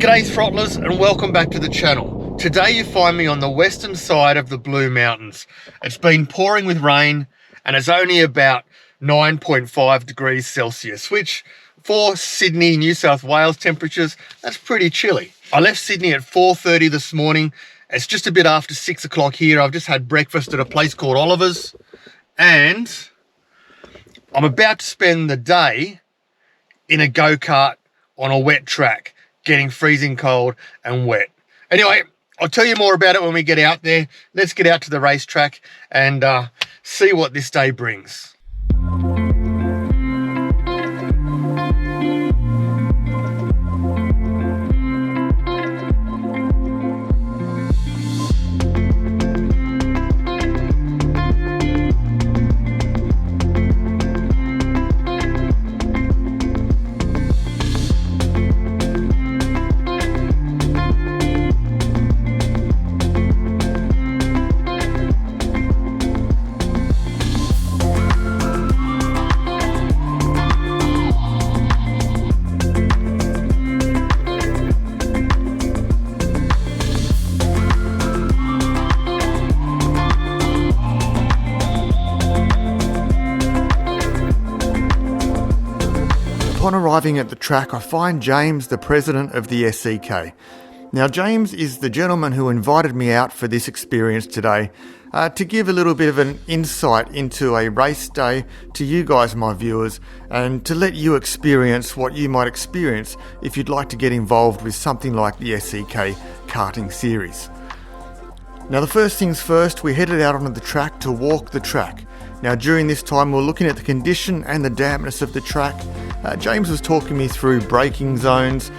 G'day throttlers and welcome back to the channel. Today you find me on the western side of the Blue Mountains. It's been pouring with rain and it's only about 9.5 degrees Celsius, which for Sydney, New South Wales temperatures, that's pretty chilly. I left Sydney at 4:30 this morning. It's just a bit after 6 o'clock here. I've just had breakfast at a place called Oliver's and I'm about to spend the day in a go-kart on a wet track, getting freezing cold and wet. Anyway, I'll tell you more about it when we get out there. Let's get out to the racetrack and see what this day brings. Upon arriving at the track, I find James, the president of the SEK. Now, James is the gentleman who invited me out for this experience today to give a little bit of an insight into a race day to you guys, my viewers, and to let you experience what you might experience if you'd like to get involved with something like the SEK karting series. Now, the first things first, we headed out onto the track to walk the track. Now, during this time, we're looking at the condition and the dampness of the track. James was talking me through braking zones,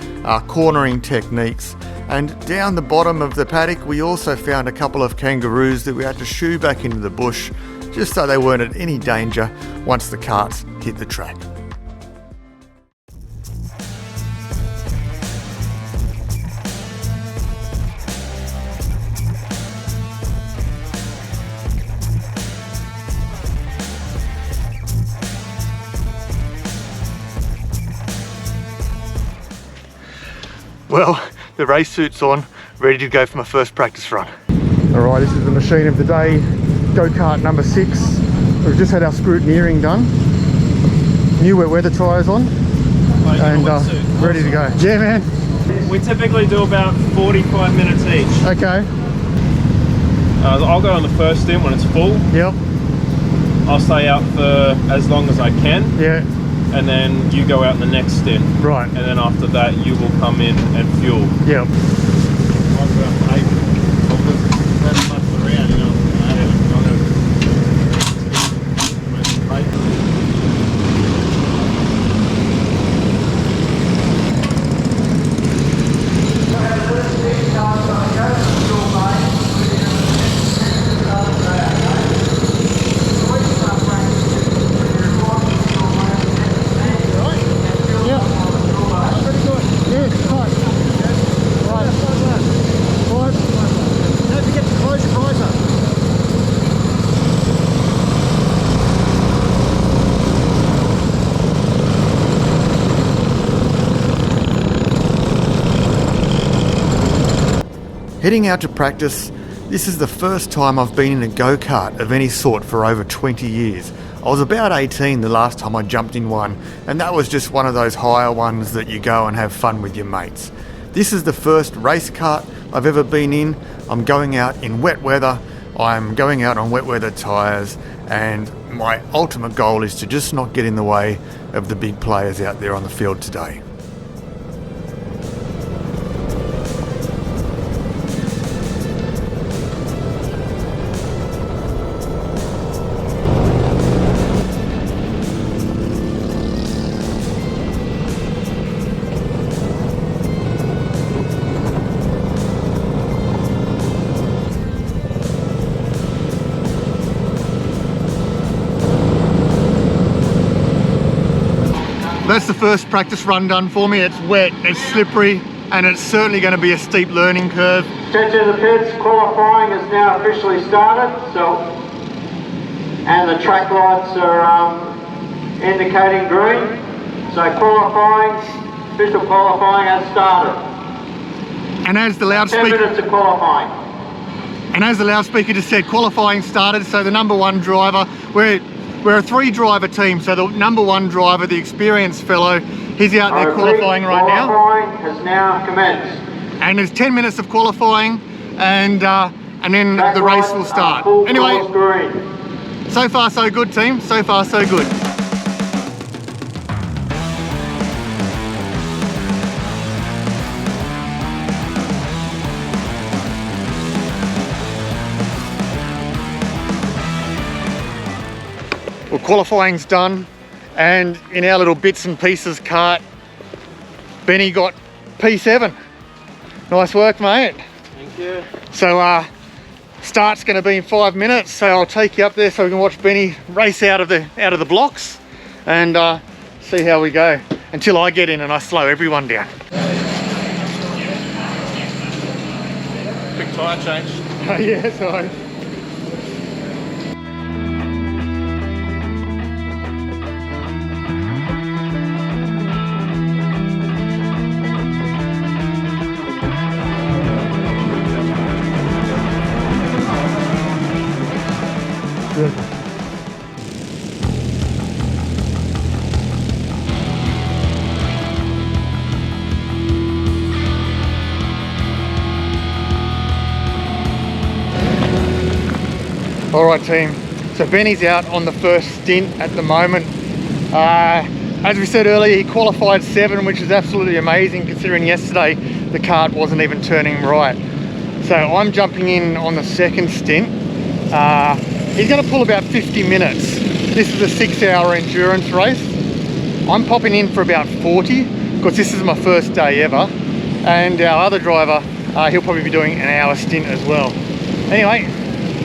cornering techniques, and down the bottom of the paddock, we also found a couple of kangaroos that we had to shoo back into the bush, just so they weren't at any danger once the karts hit the track. Well, the race suit's on, ready to go for my first practice run. Alright, this is the machine of the day, go-kart number 6. We've just had our scrutineering done. New wet weather tyres on, and ready to go. Yeah, man. We typically do about 45 minutes each. Okay. I'll go on the first stint when it's full. Yep. I'll stay out for as long as I can. Yeah. And then you go out in the next stint. Right. And then after that, you will come in and fuel. Yep. Heading out to practice, this is the first time I've been in a go-kart of any sort for over 20 years. I was about 18 the last time I jumped in one, and that was just one of those higher ones that you go and have fun with your mates. This is the first race kart I've ever been in. I'm going out in wet weather, I'm going out on wet weather tyres, and my ultimate goal is to just not get in the way of the big players out there on the field today. That's the first practice run done for me. It's wet, it's slippery, and it's certainly going to be a steep learning curve. Attention to the pits, qualifying has now officially started, and the track lights are indicating green. So qualifying, official qualifying has started. And as the 10 loudspeaker, minutes of qualifying. and as the loudspeaker just said, qualifying started. So the number one driver, we're a 3-driver team. So the number one driver, the experienced fellow, he's out there qualifying right now. Qualifying has now commenced. And there's 10 minutes of qualifying, and then the race will start. Anyway, so far so good, team. So far so good. Well, qualifying's done, and in our little bits and pieces cart, Benny got P7. Nice work, mate. Thank you. So start's going to be in 5 minutes, so I'll take you up there so we can watch Benny race out of the blocks and see how we go until I get in and I slow everyone down. Quick tyre change. Yeah, sorry. All right, team. So Benny's out on the first stint at the moment. As we said earlier, he qualified 7, which is absolutely amazing considering yesterday the kart wasn't even turning right. So I'm jumping in on the second stint. He's going to pull about 50 minutes. This is a 6-hour endurance race. I'm popping in for about 40 because this is my first day ever. And our other driver, he'll probably be doing an hour stint as well. Anyway,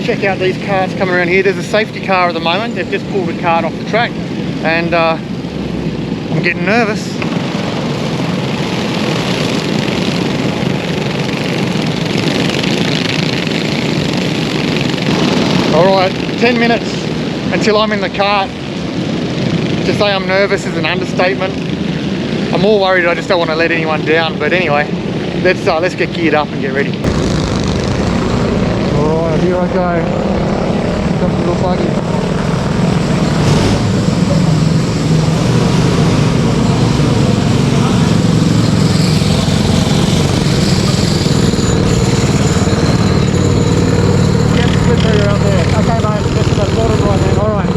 check out these cars coming around here. There's a safety car at the moment. They've just pulled a cart off the track, and I'm getting nervous. All right, 10 minutes until I'm in the cart. To say I'm nervous is an understatement. I'm more worried I just don't want to let anyone down. But anyway, let's get geared up and get ready. Alright, here I go. Jump a little buggy. Slippery around there. Okay, mate, get to that bottom right then. Alright.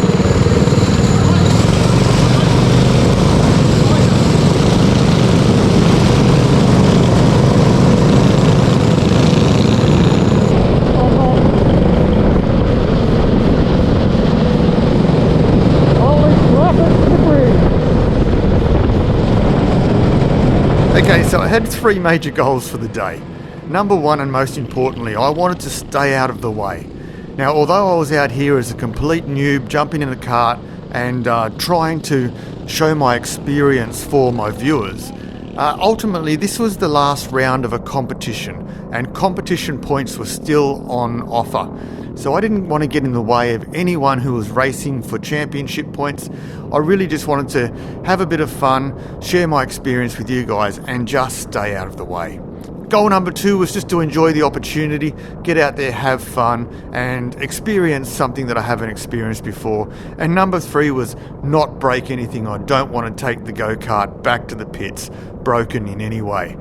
Okay, so I had 3 major goals for the day. Number 1, and most importantly, I wanted to stay out of the way. Now, although I was out here as a complete noob, jumping in a cart and trying to show my experience for my viewers, ultimately this was the last round of a competition, and competition points were still on offer. So I didn't want to get in the way of anyone who was racing for championship points. I really just wanted to have a bit of fun, share my experience with you guys, and just stay out of the way. Goal number 2 was just to enjoy the opportunity, get out there, have fun, and experience something that I haven't experienced before. And number 3 was not break anything. I don't want to take the go-kart back to the pits broken in any way.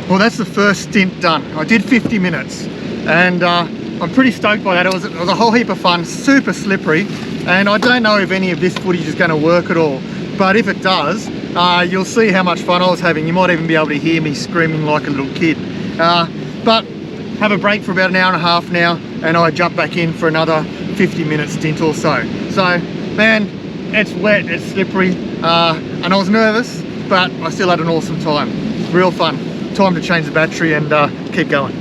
Well, that's the first stint done. I did 50 minutes, and I'm pretty stoked by that. It was a whole heap of fun, super slippery, and I don't know if any of this footage is going to work at all, but if it does, you'll see how much fun I was having. You might even be able to hear me screaming like a little kid. But have a break for about an hour and a half now, and I jump back in for another 50-minute stint or so. So, man, it's wet, it's slippery, and I was nervous, but I still had an awesome time. Real fun. Time to change the battery and keep going.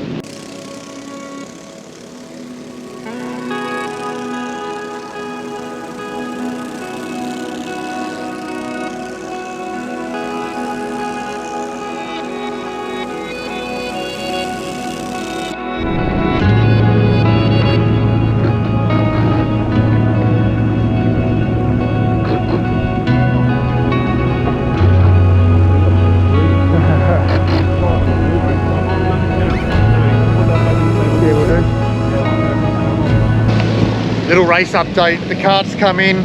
Little race update, the karts come in.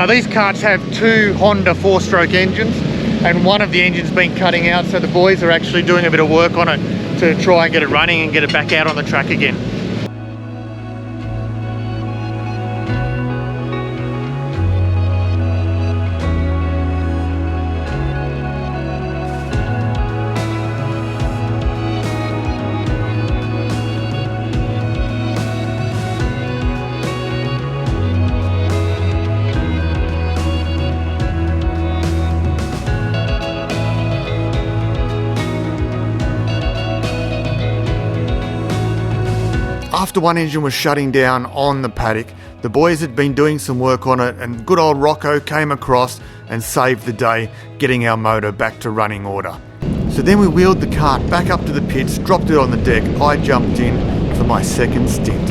These karts have 2 Honda 4-stroke engines, and one of the engines been cutting out, so the boys are actually doing a bit of work on it to try and get it running and get it back out on the track again. After one engine was shutting down on the paddock, the boys had been doing some work on it, and good old Rocco came across and saved the day, getting our motor back to running order. So then we wheeled the kart back up to the pits, dropped it on the deck. I jumped in for my second stint.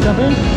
Jump in.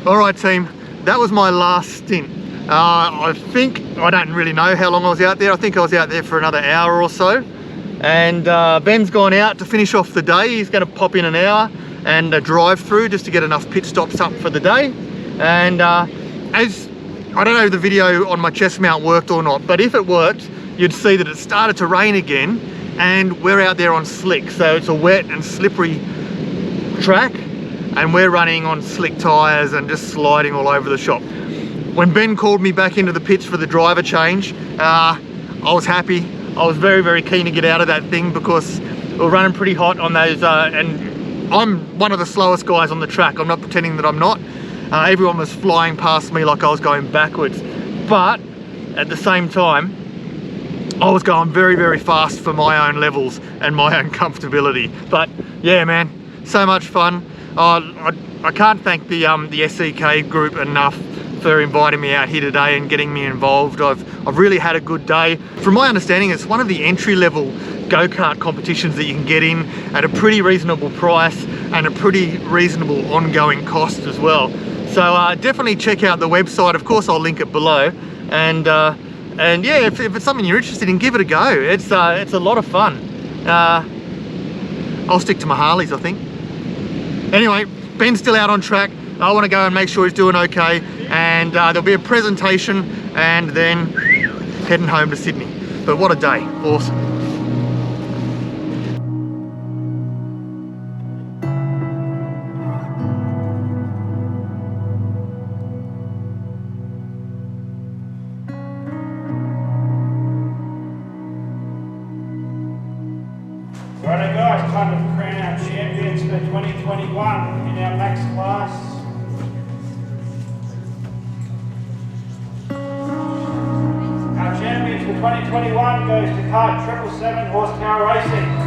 Alright team, that was my last stint. I don't really know how long I was out there. I think I was out there for another hour or so. And Ben's gone out to finish off the day. He's going to pop in an hour and drive through just to get enough pit stops up for the day. And as I don't know if the video on my chest mount worked or not, but if it worked, you'd see that it started to rain again, and we're out there on slick, so it's a wet and slippery track, and we're running on slick tyres and just sliding all over the shop. When Ben called me back into the pits for the driver change, I was happy. I was very, very keen to get out of that thing because we're running pretty hot on those, and I'm one of the slowest guys on the track. I'm not pretending that I'm not. Everyone was flying past me like I was going backwards, but at the same time, I was going very, very fast for my own levels and my own comfortability. But yeah, man, so much fun. I can't thank the SEK group enough for inviting me out here today and getting me involved. I've really had a good day. From my understanding, it's one of the entry-level go-kart competitions that you can get in at a pretty reasonable price and a pretty reasonable ongoing cost as well. So definitely check out the website. Of course, I'll link it below. And yeah, if it's something you're interested in, give it a go. It's a lot of fun. I'll stick to my Harleys, I think. Anyway, Ben's still out on track. I want to go and make sure he's doing okay. And there'll be a presentation and then heading home to Sydney. But what a day, awesome. Righto guys, time to crown our champions for 2021 in our max class. Our champions for 2021 goes to Kart 777 horsepower racing.